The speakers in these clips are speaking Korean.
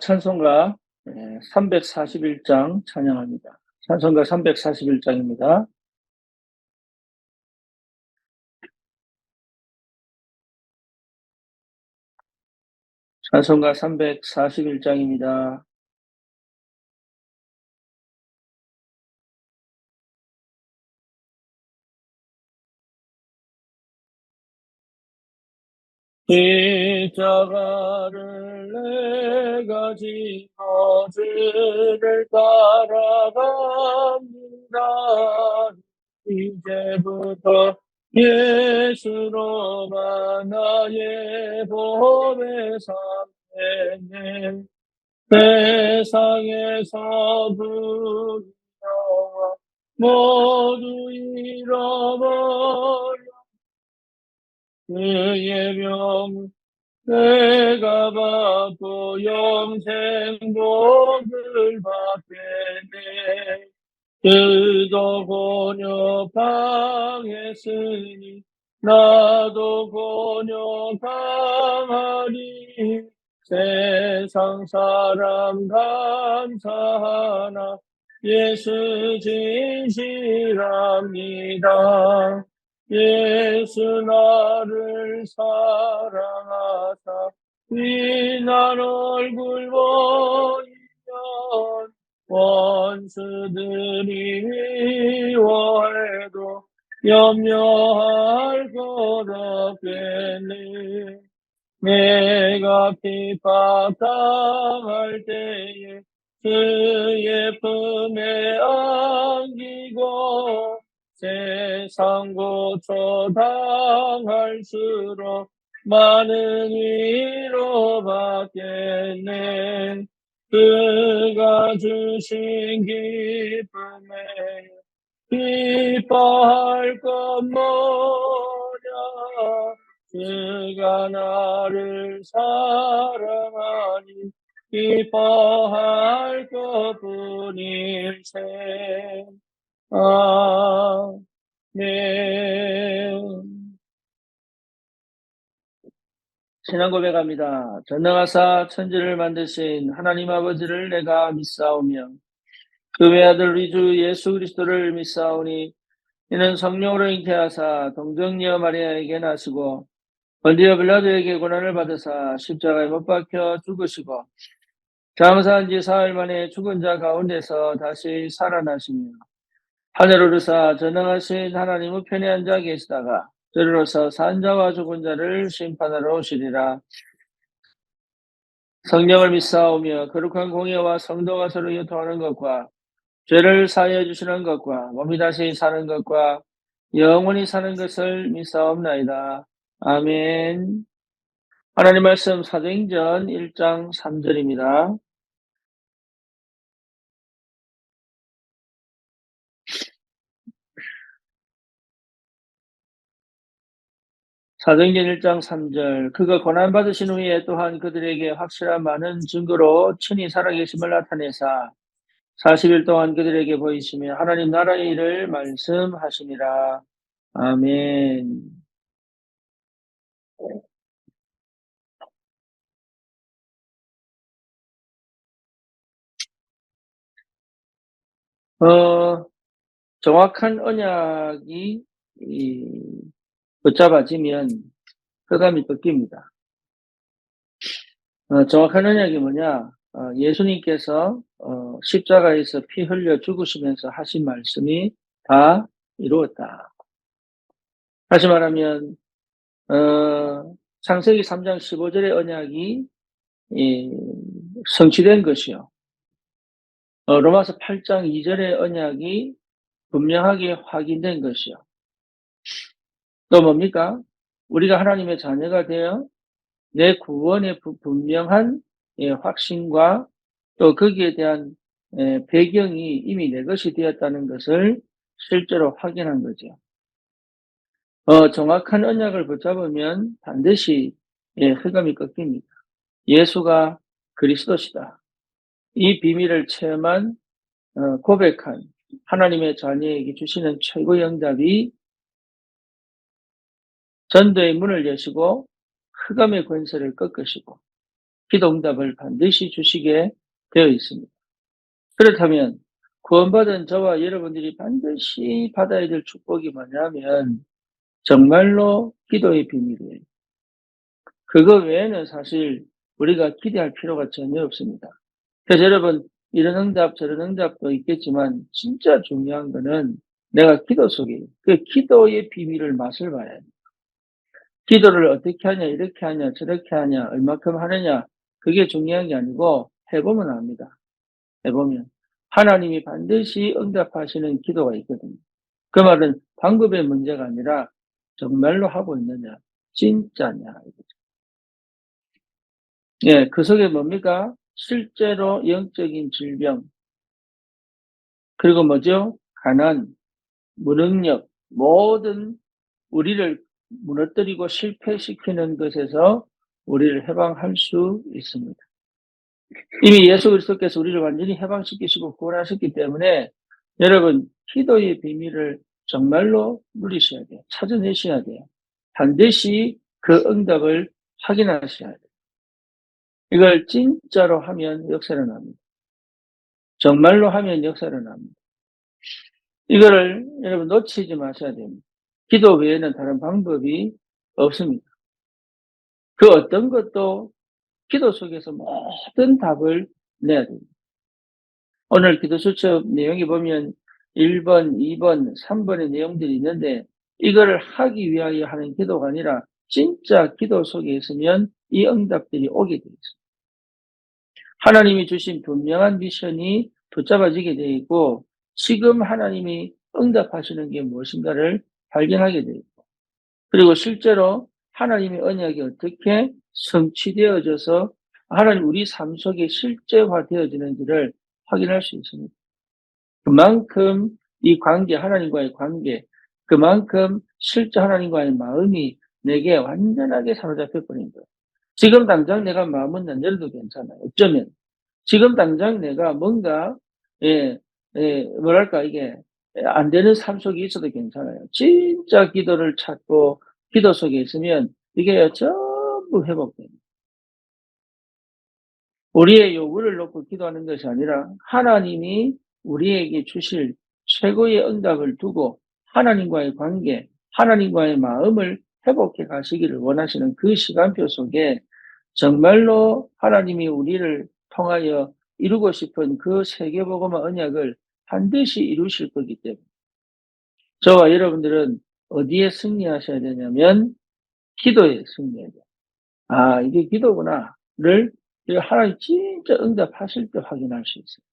찬송가 341장 찬양합니다. 찬송가 341장입니다. 찬송가 341장입니다. 십자가를 내가 지고 주를 따라갑니다. 이제부터 예수로만 나의 보배 삼겠네. 세상에서 부여와 모두 잃어버려 그의 명 내가 받고 영생 복을 받겠네. 그도 곤욕당했으니 나도 곤욕당하리. 세상 사람 감사하나 예수 진실합니다. 예수 나를 사랑하사 비난 얼굴 보이면 원수들이 미워해도 염려할 것 없겠네. 내가 핍박당할 때에 그의 품에 안기고 세상 고초 당할수록 많은 위로 받겠네. 그가 주신 기쁨에 기뻐할 것 뭐냐. 그가 나를 사랑하니 기뻐할 것뿐일세. 아멘. 신앙 고백합니다. 전능하사 천지를 만드신 하나님 아버지를 내가 믿사오며 그 외아들 우리 주 예수 그리스도를 믿사오니 이는 성령으로 잉태하사 동정녀 마리아에게 나시고 본디오 빌라도에게 고난을 받으사 십자가에 못 박혀 죽으시고 장사한 지 사흘 만에 죽은 자 가운데서 다시 살아나시며 하늘 오르사 전능하신 하나님 우편에 앉아 계시다가 저리로서 산 자와 죽은 자를 심판하러 오시리라. 성령을 믿사오며 거룩한 공예와 성도가 서로 교통하는 것과 죄를 사하여 주시는 것과 몸이 다시 사는 것과 영원히 사는 것을 믿사옵나이다. 아멘. 하나님 말씀 사도행전 1장 3절입니다. 사도행전 1장 3절. 그가 고난받으신 후에 또한 그들에게 확실한 많은 증거로 친히 살아계심을 나타내사 40일 동안 그들에게 보이시며 하나님 나라의 일을 말씀하시니라. 아멘. 정확한 언약이 붙잡아지면 흑암이 꺾입니다. 정확한 언약이 뭐냐? 예수님께서 십자가에서 피 흘려 죽으시면서 하신 말씀이 다 이루었다. 다시 말하면 창세기 3장 15절의 언약이 성취된 것이요. 로마서 8장 2절의 언약이 분명하게 확인된 것이요. 또 뭡니까? 우리가 하나님의 자녀가 되어 내 구원의 분명한 확신과 또 거기에 대한 배경이 이미 내 것이 되었다는 것을 실제로 확인한 거죠. 정확한 언약을 붙잡으면 반드시 흑암이 꺾입니다. 예수가 그리스도시다. 이 비밀을 체험한 고백한 하나님의 자녀에게 주시는 최고의 응답이 전도의 문을 여시고 흑암의 권세를 꺾으시고 기도 응답을 반드시 주시게 되어 있습니다. 그렇다면 구원받은 저와 여러분들이 반드시 받아야 될 축복이 뭐냐면 정말로 기도의 비밀이에요. 그거 외에는 사실 우리가 기대할 필요가 전혀 없습니다. 그래서 여러분 이런 응답 저런 응답도 있겠지만 진짜 중요한 거는 내가 기도 속에 그 기도의 비밀을 맛을 봐야 해요. 기도를 어떻게 하냐 이렇게 하냐 저렇게 하냐 얼마큼 하느냐 그게 중요한 게 아니고 해보면 압니다. 해보면 하나님이 반드시 응답하시는 기도가 있거든요. 그 말은 방법의 문제가 아니라 정말로 하고 있느냐 진짜냐 이거죠. 예, 그 속에 뭡니까? 실제로 영적인 질병 그리고 뭐죠? 가난, 무능력 모든 우리를 무너뜨리고 실패시키는 것에서 우리를 해방할 수 있습니다. 이미 예수 그리스도께서 우리를 완전히 해방시키시고 구원하셨기 때문에 여러분 기도의 비밀을 정말로 누리셔야 돼요. 찾아내셔야 돼요. 반드시 그 응답을 확인하셔야 돼요. 이걸 진짜로 하면 역사를 납니다. 정말로 하면 역사를 납니다. 이거를 여러분 놓치지 마셔야 됩니다. 기도 외에는 다른 방법이 없습니다. 그 어떤 것도 기도 속에서 모든 답을 내야 됩니다. 오늘 기도 수첩 내용이 보면 1번, 2번, 3번의 내용들이 있는데 이거를 하기 위하여 하는 기도가 아니라 진짜 기도 속에 있으면 이 응답들이 오게 되어 있습니다. 하나님이 주신 분명한 미션이 붙잡아지게 되어 있고 지금 하나님이 응답하시는 게 무엇인가를 발견하게 되어 있고 그리고 실제로 하나님의 언약이 어떻게 성취되어져서 하나님 우리 삶 속에 실제화되어지는지를 확인할 수 있습니다. 그만큼 이 관계, 하나님과의 관계, 그만큼 실제 하나님과의 마음이 내게 완전하게 사로잡혀 버린 거예요. 지금 당장 내가 마음은 안 열어도 괜찮아요. 어쩌면 지금 당장 내가 뭔가 예, 뭐랄까 이게 안 되는 삶 속에 있어도 괜찮아요. 진짜 기도를 찾고 기도 속에 있으면 이게 전부 회복됩니다. 우리의 요구를 놓고 기도하는 것이 아니라 하나님이 우리에게 주실 최고의 응답을 두고 하나님과의 관계, 하나님과의 마음을 회복해 가시기를 원하시는 그 시간표 속에 정말로 하나님이 우리를 통하여 이루고 싶은 그 세계복음화 언약을 반드시 이루실 거기 때문에 저와 여러분들은 어디에 승리하셔야 되냐면 기도에 승리해야 돼요. 아, 이게 기도구나를 하나님 진짜 응답하실 때 확인할 수 있어요.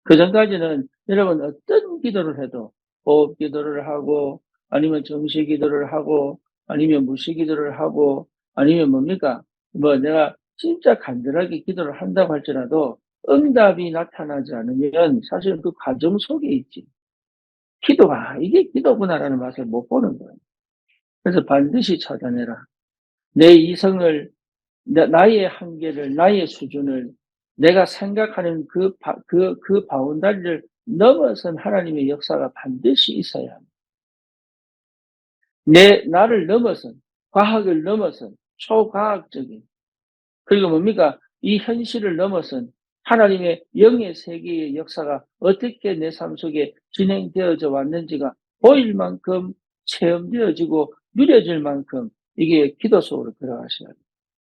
그 전까지는 여러분 어떤 기도를 해도 호흡 기도를 하고 아니면 정시 기도를 하고 아니면 무시 기도를 하고 아니면 뭡니까? 뭐 내가 진짜 간절하게 기도를 한다고 할지라도 응답이 나타나지 않으면 사실 그 과정 속에 있지. 기도가 이게 기도구나라는 맛을 못 보는 거예요. 그래서 반드시 찾아내라. 내 이성을 나의 한계를, 나의 수준을 내가 생각하는 그 바운다리를 넘어선 하나님의 역사가 반드시 있어야 합니다. 나를 넘어선, 과학을 넘어선, 초과학적인, 그리고 뭡니까? 이 현실을 넘어선 하나님의 영의 세계의 역사가 어떻게 내 삶 속에 진행되어져 왔는지가 보일 만큼 체험되어지고 누려질 만큼 이게 기도 속으로 들어가셔야 돼요.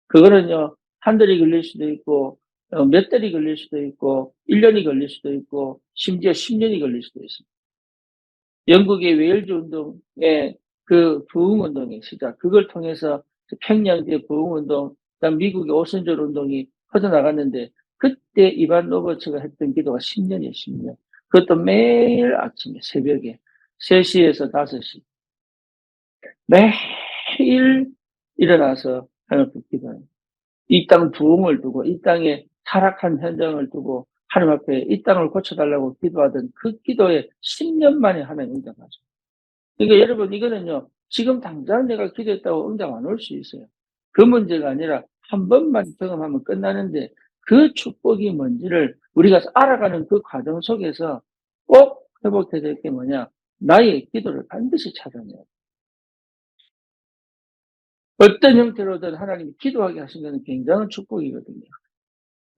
그거는요, 한 달이 걸릴 수도 있고, 몇 달이 걸릴 수도 있고, 1년이 걸릴 수도 있고, 심지어 10년이 걸릴 수도 있습니다. 영국의 웨일즈 운동의 그 부흥 운동의 시작, 그걸 통해서 평양대 부흥 운동, 그다음 미국의 오선절 운동이 퍼져나갔는데, 그때 이반 로버츠가 했던 기도가 10년이에요, 10년. 그것도 매일 아침에, 새벽에, 3시에서 5시. 매일 일어나서 하나님 기도해요. 이 땅 부흥을 두고 이 땅에 타락한 현장을 두고 하나님 앞에 이 땅을 고쳐달라고 기도하던 그 기도에 10년 만에 하나님 응답하죠. 그러니까 여러분 이거는요. 지금 당장 내가 기도했다고 응답 안 올 수 있어요. 그 문제가 아니라 한 번만 경험하면 끝나는데 그 축복이 뭔지를 우리가 알아가는 그 과정 속에서 꼭 회복해야 될 게 뭐냐. 나의 기도를 반드시 찾아내요. 어떤 형태로든 하나님이 기도하게 하신 것은 굉장한 축복이거든요.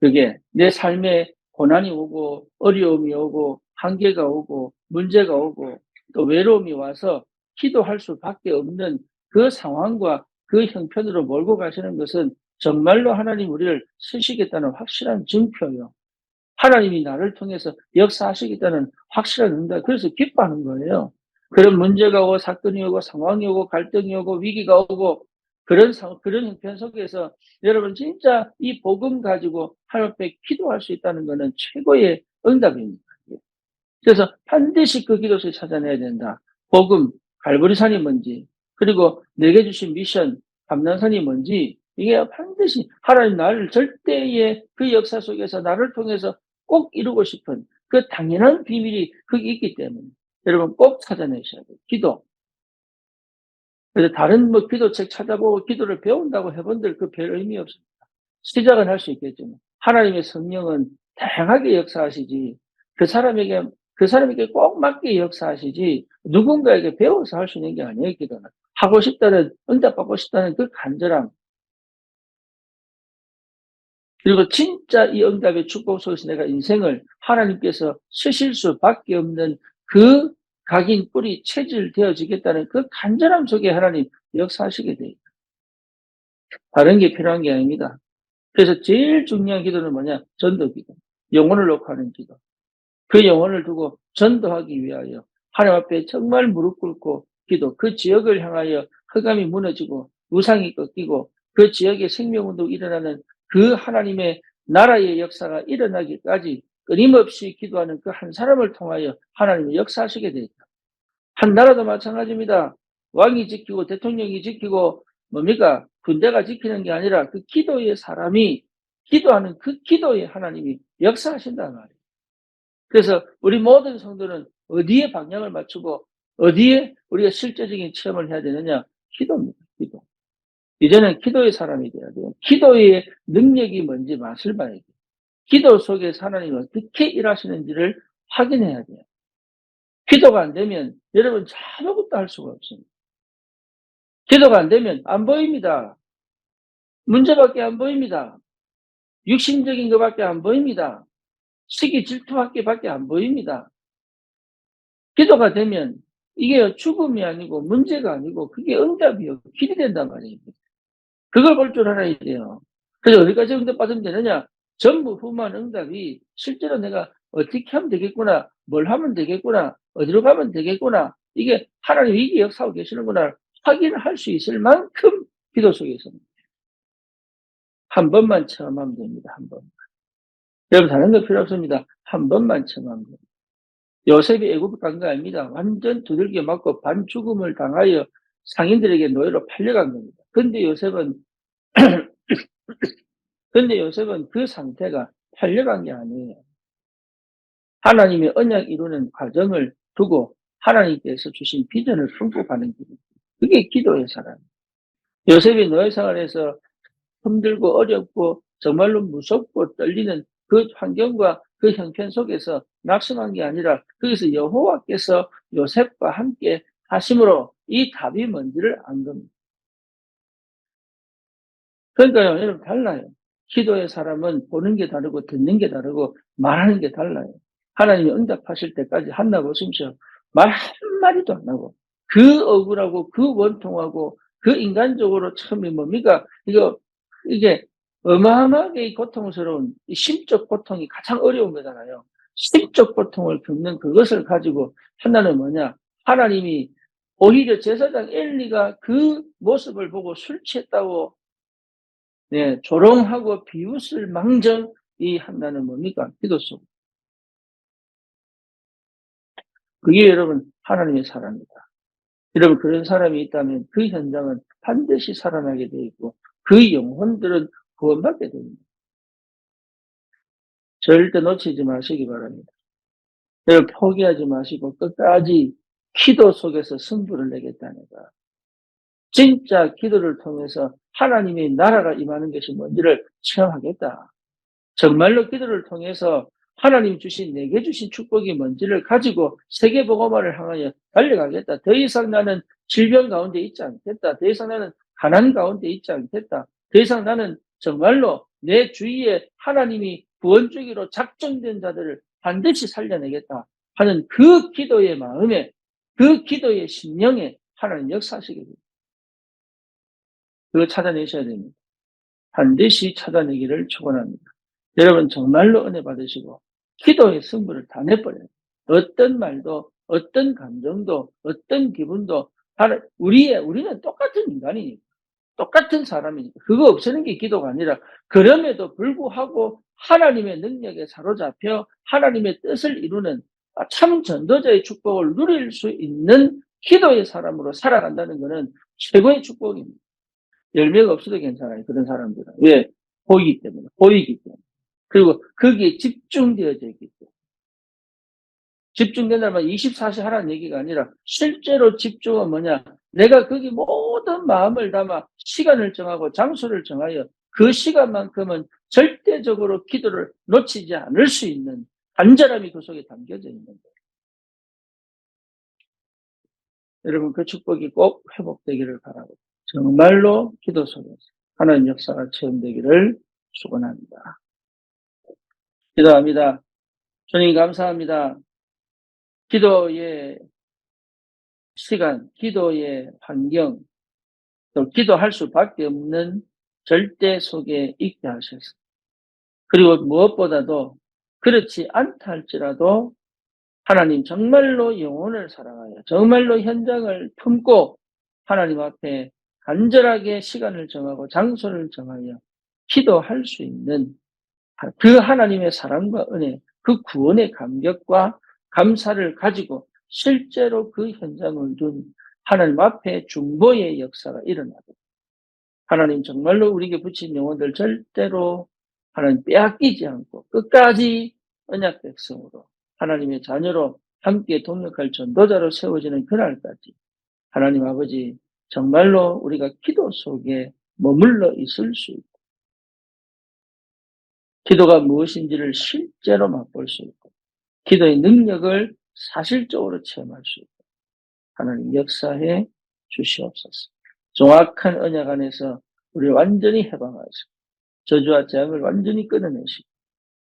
그게 내 삶에 고난이 오고 어려움이 오고 한계가 오고 문제가 오고 또 외로움이 와서 기도할 수밖에 없는 그 상황과 그 형편으로 몰고 가시는 것은 정말로 하나님 우리를 쓰시겠다는 확실한 증표요. 하나님이 나를 통해서 역사하시겠다는 확실한 응답. 그래서 기뻐하는 거예요. 그런 문제가 오고 사건이 오고 상황이 오고 갈등이 오고 위기가 오고 그런 형편 속에서 여러분 진짜 이 복음 가지고 하나님 앞에 기도할 수 있다는 것은 최고의 응답입니다. 그래서 반드시 그 기도를 찾아내야 된다. 복음, 갈보리산이 뭔지, 그리고 내게 주신 미션, 감난산이 뭔지, 이게 반드시 하나님 나를 절대의 그 역사 속에서 나를 통해서 꼭 이루고 싶은 그 당연한 비밀이 거기 있기 때문에 여러분 꼭 찾아내셔야 돼요. 기도. 그래서 다른 뭐 기도책 찾아보고 기도를 배운다고 해본들 그 별 의미 없습니다. 시작은 할 수 있겠지만 하나님의 성령은 다양하게 역사하시지 그 사람에게 꼭 맞게 역사하시지 누군가에게 배워서 할 수 있는 게 아니에요. 기도는 하고 싶다는 응답받고 싶다는 그 간절함 그리고 진짜 이 응답의 축복 속에서 내가 인생을 하나님께서 쓰실 수밖에 없는 그 각인 뿌리 체질되어지겠다는 그 간절함 속에 하나님 역사하시게 돼요. 다른 게 필요한 게 아닙니다. 그래서 제일 중요한 기도는 뭐냐? 전도 기도. 영혼을 놓고 하는 기도. 그 영혼을 두고 전도하기 위하여 하나님 앞에 정말 무릎 꿇고 기도. 그 지역을 향하여 흑암이 무너지고 우상이 꺾이고 그 지역에 생명운동이 일어나는 그 하나님의 나라의 역사가 일어나기까지 끊임없이 기도하는 그 한 사람을 통하여 하나님의 역사하시게 되어 있다. 한 나라도 마찬가지입니다. 왕이 지키고 대통령이 지키고 뭡니까? 군대가 지키는 게 아니라 그 기도의 사람이 기도하는 그 기도의 하나님이 역사하신다는 말이에요. 그래서 우리 모든 성도는 어디에 방향을 맞추고 어디에 우리가 실제적인 체험을 해야 되느냐? 기도입니다. 기도. 이제는 기도의 사람이 돼야 돼요. 기도의 능력이 뭔지 맛을 봐야 돼요. 기도 속에서 하나님이 어떻게 일하시는지를 확인해야 돼요. 기도가 안 되면 여러분 아무것도 할 수가 없습니다. 기도가 안 되면 안 보입니다. 문제밖에 안 보입니다. 육신적인 것밖에 안 보입니다. 시기 질투밖에 안 보입니다. 기도가 되면 이게 죽음이 아니고 문제가 아니고 그게 응답이요. 길이 된단 말이에요. 그걸 볼 줄 알아야 돼요. 그래서 어디까지 응답받으면 되느냐? 전부 후만 응답이 실제로 내가 어떻게 하면 되겠구나, 뭘 하면 되겠구나, 어디로 가면 되겠구나, 이게 하나님이 이게 역사하고 계시는구나 확인할 수 있을 만큼 기도 속에서는 한 번만 체험하면 됩니다. 한 번. 여러분 다른 거 필요 없습니다. 한 번만 체험하면 됩니다. 요셉이 애굽 간 거 아닙니다. 완전 두들겨 맞고 반죽음을 당하여 상인들에게 노예로 팔려간 겁니다. 근데 요셉은 그 상태가 팔려간 게 아니에요. 하나님의 언약 이루는 과정을 두고 하나님께서 주신 비전을 품고 가는 길입니다. 그게 기도의 사람. 요셉이 노예 생활에서 힘들고 어렵고 정말로 무섭고 떨리는 그 환경과 그 형편 속에서 낙심한 게 아니라 거기서 여호와께서 요셉과 함께 하심으로 이 답이 뭔지를 안 겁니다. 그러니까요, 여러분 달라요. 기도의 사람은 보는 게 다르고 듣는 게 다르고 말하는 게 달라요. 하나님이 응답하실 때까지 한나 보십시오. 말 한마디도 안 하고 그 억울하고 그 원통하고 그 인간적으로 참이 뭡니까? 이게 어마어마하게 고통스러운 이 심적 고통이 가장 어려운 거잖아요. 심적 고통을 겪는 그것을 가지고 한나는 뭐냐? 하나님이 오히려 제사장 엘리가 그 모습을 보고 술 취했다고 네, 조롱하고 비웃을 망정 이 한나는 뭡니까? 기도 속. 그게 여러분 하나님의 사랑입니다. 여러분 그런 사람이 있다면 그 현장은 반드시 살아나게 되어 있고 그 영혼들은 구원받게 됩니다. 절대 놓치지 마시기 바랍니다. 여러분 포기하지 마시고 끝까지 기도 속에서 승부를 내겠다는 거. 진짜 기도를 통해서 하나님의 나라가 임하는 것이 뭔지를 체험하겠다. 정말로 기도를 통해서 하나님 주신 내게 주신 축복이 뭔지를 가지고 세계복음화를 향하여 달려가겠다. 더 이상 나는 질병 가운데 있지 않겠다. 더 이상 나는 가난 가운데 있지 않겠다. 더 이상 나는 정말로 내 주위에 하나님이 구원주기로 작정된 자들을 반드시 살려내겠다 하는 그 기도의 마음에, 그 기도의 심령에 하나님 역사하시게 됩니다. 그거 찾아내셔야 됩니다. 반드시 찾아내기를 축원합니다. 여러분 정말로 은혜 받으시고 기도의 승부를 다 내버려요. 어떤 말도, 어떤 감정도, 어떤 기분도 우리는 똑같은 인간이니까, 똑같은 사람이니까 그거 없애는 게 기도가 아니라, 그럼에도 불구하고 하나님의 능력에 사로잡혀 하나님의 뜻을 이루는 참 전도자의 축복을 누릴 수 있는 기도의 사람으로 살아간다는 것은 최고의 축복입니다. 열매가 없어도 괜찮아요. 그런 사람들은. 왜? 보이기 때문에. 그리고 거기에 집중되어져 있기 때문에. 집중된다면 24시 하라는 얘기가 아니라 실제로 집중은 뭐냐? 내가 거기 모든 마음을 담아 시간을 정하고 장소를 정하여 그 시간만큼은 절대적으로 기도를 놓치지 않을 수 있는 간절함이 그 속에 담겨져 있는 거예요. 여러분 그 축복이 꼭 회복되기를 바라고 정말로 기도 속에서 하나님 역사가 체험되기를 축원합니다. 기도합니다. 주님 감사합니다. 기도의 시간, 기도의 환경, 또 기도할 수밖에 없는 절대 속에 있게 하셔서, 그리고 무엇보다도 그렇지 않다 할지라도 하나님 정말로 영혼을 사랑하여 정말로 현장을 품고 하나님 앞에 간절하게 시간을 정하고 장소를 정하여 기도할 수 있는 그 하나님의 사랑과 은혜, 그 구원의 감격과 감사를 가지고 실제로 그 현장을 둔 하나님 앞에 중보의 역사가 일어나고, 하나님 정말로 우리에게 붙인 영혼들 절대로 하나님 빼앗기지 않고 끝까지 언약 백성으로 하나님의 자녀로 함께 동역할 전도자로 세워지는 그날까지 하나님 아버지 정말로 우리가 기도 속에 머물러 있을 수 있고, 기도가 무엇인지를 실제로 맛볼 수 있고, 기도의 능력을 사실적으로 체험할 수 있고 하나님 역사해 주시옵소서. 정확한 언약 안에서 우리를 완전히 해방하시고 저주와 재앙을 완전히 끊어내시고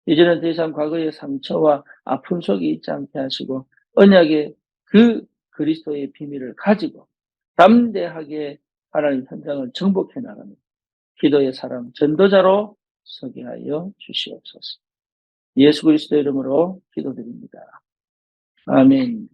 이제는 더 이상 과거의 상처와 아픔 속에 있지 않게 하시고 언약의 그 그리스도의 비밀을 가지고 담대하게 하나님 현장을 정복해 나가는 기도의 사람 전도자로 서게 하여 주시옵소서. 예수 그리스도 이름으로 기도드립니다. 아멘.